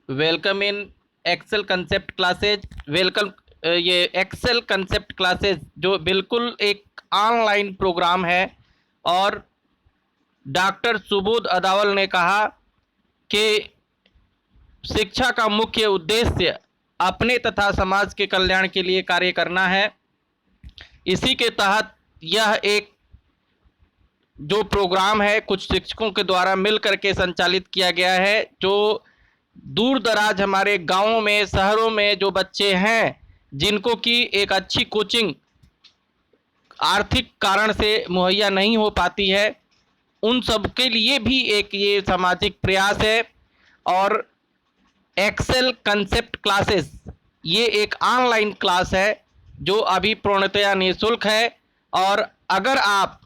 Welcome in Excel concept classes. Welcome. ये Excel concept classes जो बिल्कुल एक ऑनलाइन प्रोग्राम है और डॉक्टर सुबोध अदावल ने कहा कि शिक्षा का मुख्य उद्देश्य अपने तथा समाज के कल्याण के लिए कार्य करना है। इसी के तहत यह एक जो प्रोग्राम है कुछ शिक्षकों के द्वारा मिल करके संचालित किया गया है, जो दूर दराज हमारे गांवों में, शहरों में जो बच्चे हैं जिनको कि एक अच्छी कोचिंग आर्थिक कारण से मुहैया नहीं हो पाती है, उन सब के लिए भी एक ये सामाजिक प्रयास है। और एक्सेल कंसेप्ट क्लासेस ये एक ऑनलाइन क्लास है जो अभी पूर्णतया निःशुल्क है। और अगर आप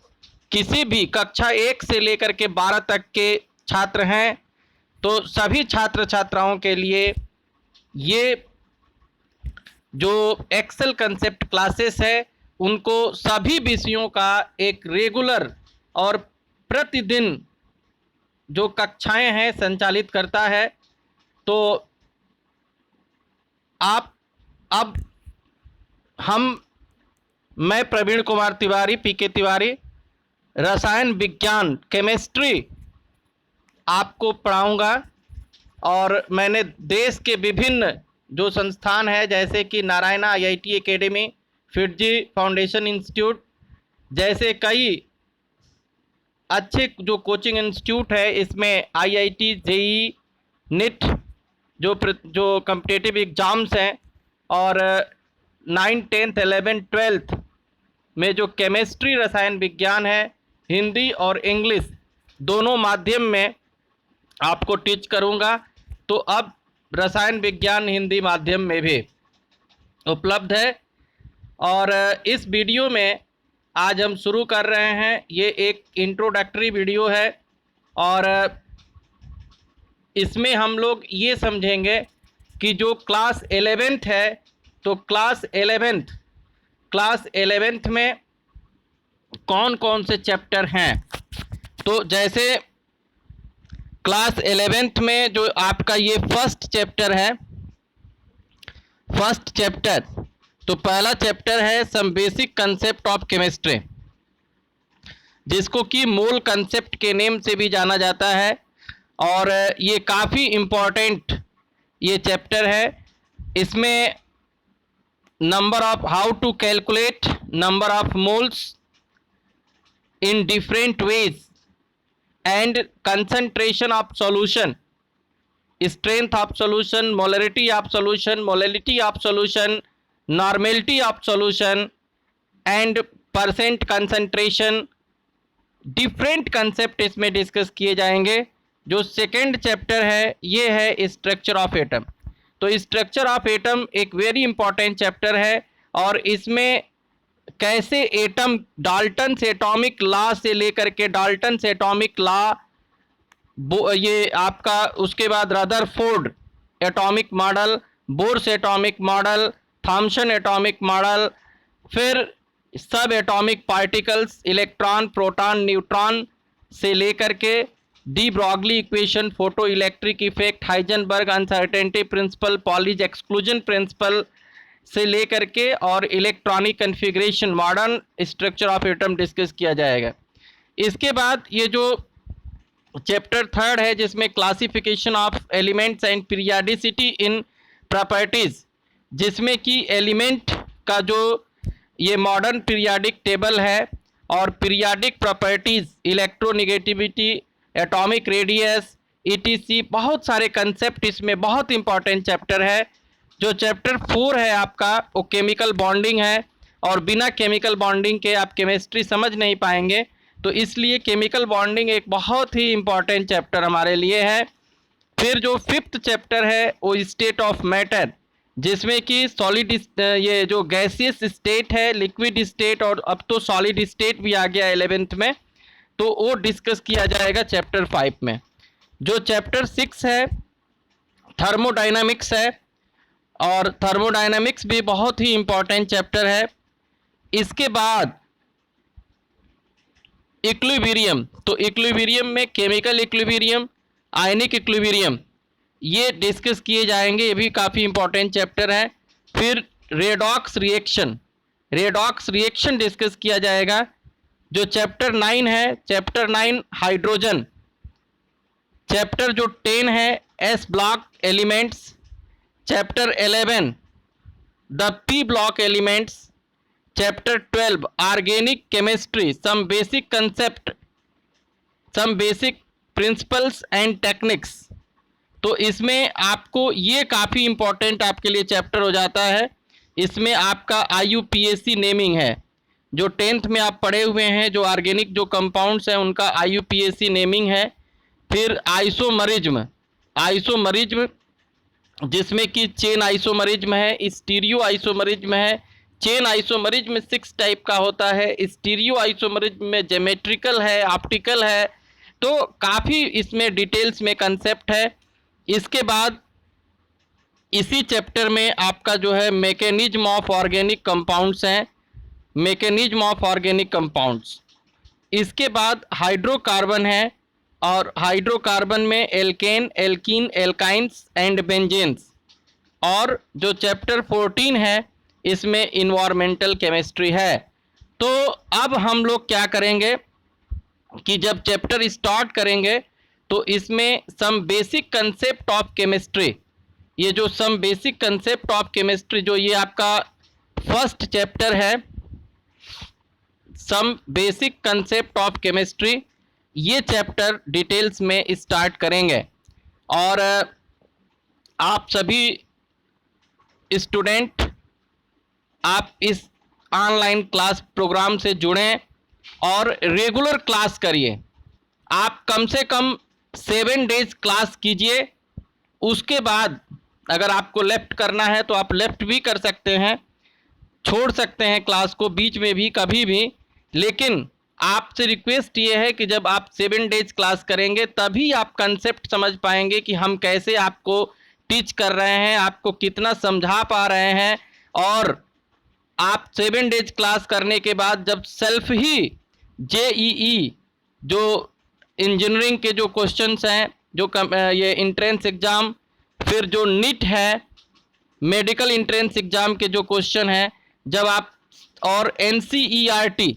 किसी भी कक्षा 1 से लेकर के 12 तक के छात्र हैं तो सभी छात्र छात्राओं के लिए ये जो एक्सेल कंसेप्ट क्लासेस है उनको सभी विषयों का एक रेगुलर और प्रतिदिन जो कक्षाएं हैं संचालित करता है। तो आप अब मैं प्रवीण कुमार तिवारी, पीके तिवारी, रसायन विज्ञान केमिस्ट्री आपको पढ़ाऊंगा। और मैंने देश के विभिन्न जो संस्थान है जैसे कि Narayana IIT academy, FIITJEE foundation institute जैसे कई अच्छे जो कोचिंग इंस्टीट्यूट है, इसमें आईआईटी, जेईई, नीट जो कम्पिटिटिव एग्ज़ाम्स हैं, और 9, 10, 11, 12 में जो केमिस्ट्री रसायन विज्ञान है, हिंदी और इंग्लिश दोनों माध्यम में आपको टीच करूंगा। तो अब रसायन विज्ञान हिंदी माध्यम में भी उपलब्ध है। और इस वीडियो में आज हम शुरू कर रहे हैं, ये एक इंट्रोडक्टरी वीडियो है और इसमें हम लोग ये समझेंगे कि जो क्लास 11th है तो क्लास 11th में कौन कौन से चैप्टर हैं। तो जैसे क्लास 11th में जो आपका ये फर्स्ट चैप्टर है, तो पहला चैप्टर है some basic concept of chemistry, जिसको कि मोल कंसेप्ट के नेम से भी जाना जाता है। और ये काफ़ी इम्पोर्टेंट ये चैप्टर है। इसमें number of how to calculate number of moles in different ways and concentration of solution, strength of solution, molarity of solution, molality of solution, normality of solution and percent concentration, different concept इसमें discuss किए जाएंगे। जो second chapter है ये है structure of atom. तो structure of atom एक very important chapter है और इसमें कैसे एटम डाल्टन से एटॉमिक लॉ से लेकर के डाल्टन से एटॉमिक लॉ, ये आपका उसके बाद Rutherford atomic model, Bohr's atomic model, Thomson atomic model, फिर subatomic particles, electron, proton, neutron से लेकर के de Broglie equation, photoelectric effect, Heisenberg uncertainty principle, Pauli's exclusion principle से लेकर के और electronic configuration, modern structure of atom discuss किया जाएगा। इसके बाद ये जो चैप्टर थर्ड है जिसमें classification of elements and periodicity in properties, जिसमें कि एलिमेंट का जो ये मॉडर्न पीरियाडिक टेबल है और periodic properties, electronegativity, atomic radius, etc, बहुत सारे कंसेप्ट इसमें बहुत इंपॉर्टेंट चैप्टर है। जो चैप्टर 4 है आपका वो केमिकल बॉन्डिंग है और बिना केमिकल बॉन्डिंग के आप केमिस्ट्री समझ नहीं पाएंगे, तो इसलिए केमिकल बॉन्डिंग एक बहुत ही इम्पॉर्टेंट चैप्टर हमारे लिए है। फिर जो 5th चैप्टर है वो स्टेट ऑफ मैटर, जिसमें कि सॉलिड, ये जो गैसियस स्टेट है, लिक्विड स्टेट और अब तो सॉलिड स्टेट भी आ गया 11th में, तो वो डिस्कस किया जाएगा चैप्टर 5 में। जो चैप्टर 6 है थर्मोडाइनमिक्स है और थर्मोडाइनमिक्स भी बहुत ही इम्पॉर्टेंट चैप्टर है। इसके बाद इक्विलिब्रियम, तो इक्विलिब्रियम में केमिकल इक्विलिब्रियम, आयनिक इक्विलिब्रियम, ये डिस्कस किए जाएंगे, ये भी काफ़ी इंपॉर्टेंट चैप्टर है। फिर रेडॉक्स रिएक्शन डिस्कस किया जाएगा। जो चैप्टर 9 है, चैप्टर 9 हाइड्रोजन। चैप्टर जो 10 है S block elements. Chapter 11 the P block elements. Chapter 12 organic chemistry, some basic concept, some basic principles and techniques. तो इसमें आपको ये काफ़ी इम्पोर्टेंट आपके लिए चैप्टर हो जाता है। इसमें आपका IUPAC नेमिंग है, जो 10th में आप पढ़े हुए हैं, जो ऑर्गेनिक जो कंपाउंड्स हैं उनका IUPAC नेमिंग है। फिर आइसोमरिज्म जिसमें कि चेन आइसोमरिज्म है, स्टीरियो आइसोमरिज्म है। चेन आइसोमरिज्म 6 टाइप का होता है, स्टीरियो आइसोमरिज्म में ज्योमेट्रिकल है, ऑप्टिकल है। तो काफ़ी इसमें डिटेल्स में कंसेप्ट है। इसके बाद इसी चैप्टर में आपका जो है मैकेनिज्म ऑफ ऑर्गेनिक कंपाउंड्स हैं, मैकेनिज्म ऑफ ऑर्गेनिक कंपाउंड्स। इसके बाद हाइड्रोकार्बन है, और हाइड्रोकार्बन में एल्केन, एल्कीन, एल्काइंस एंड बेंजेन्स। और जो चैप्टर 14 है इसमें इन्वायरमेंटल केमिस्ट्री है। तो अब हम लोग क्या करेंगे कि जब चैप्टर स्टार्ट करेंगे तो इसमें some basic concept of chemistry, ये जो some basic concept of chemistry, जो ये आपका फर्स्ट चैप्टर है, some basic concept of chemistry, ये चैप्टर डिटेल्स में स्टार्ट करेंगे। और आप सभी स्टूडेंट आप इस ऑनलाइन क्लास प्रोग्राम से जुड़ें और रेगुलर क्लास करिए। आप कम से कम 7 डेज क्लास कीजिए। उसके बाद अगर आपको लेफ्ट करना है तो आप लेफ्ट भी कर सकते हैं, छोड़ सकते हैं क्लास को बीच में भी, कभी भी। लेकिन आपसे रिक्वेस्ट ये है कि जब आप 7 डेज क्लास करेंगे तभी आप कंसेप्ट समझ पाएंगे कि हम कैसे आपको टीच कर रहे हैं, आपको कितना समझा पा रहे हैं। और आप 7 डेज क्लास करने के बाद जब सेल्फ ही JEE जो इंजीनियरिंग के जो क्वेश्चंस हैं, जो ये इंट्रेंस एग्ज़ाम, फिर जो नीट है मेडिकल इंट्रेंस एग्ज़ाम के जो क्वेश्चन हैं, जब आप, और NCERT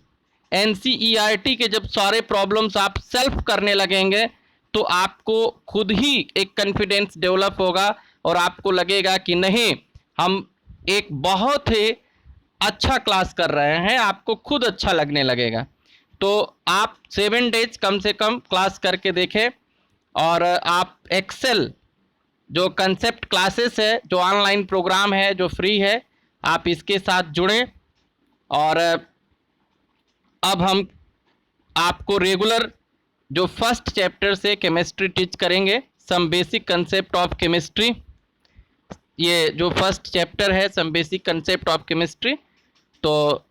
के जब सारे प्रॉब्लम्स आप सेल्फ करने लगेंगे तो आपको खुद ही एक कॉन्फिडेंस डेवलप होगा और आपको लगेगा कि नहीं, हम एक बहुत ही अच्छा क्लास कर रहे हैं, आपको खुद अच्छा लगने लगेगा। तो आप 7 डेज कम से कम क्लास करके देखें। और आप एक्सेल जो कंसेप्ट क्लासेस है, जो ऑनलाइन प्रोग्राम है, जो फ्री है, आप इसके साथ जुड़ें। और अब हम आपको रेगुलर जो फर्स्ट चैप्टर से केमिस्ट्री टीच करेंगे, some basic concept of chemistry. ये जो फर्स्ट चैप्टर है some basic concept of chemistry, तो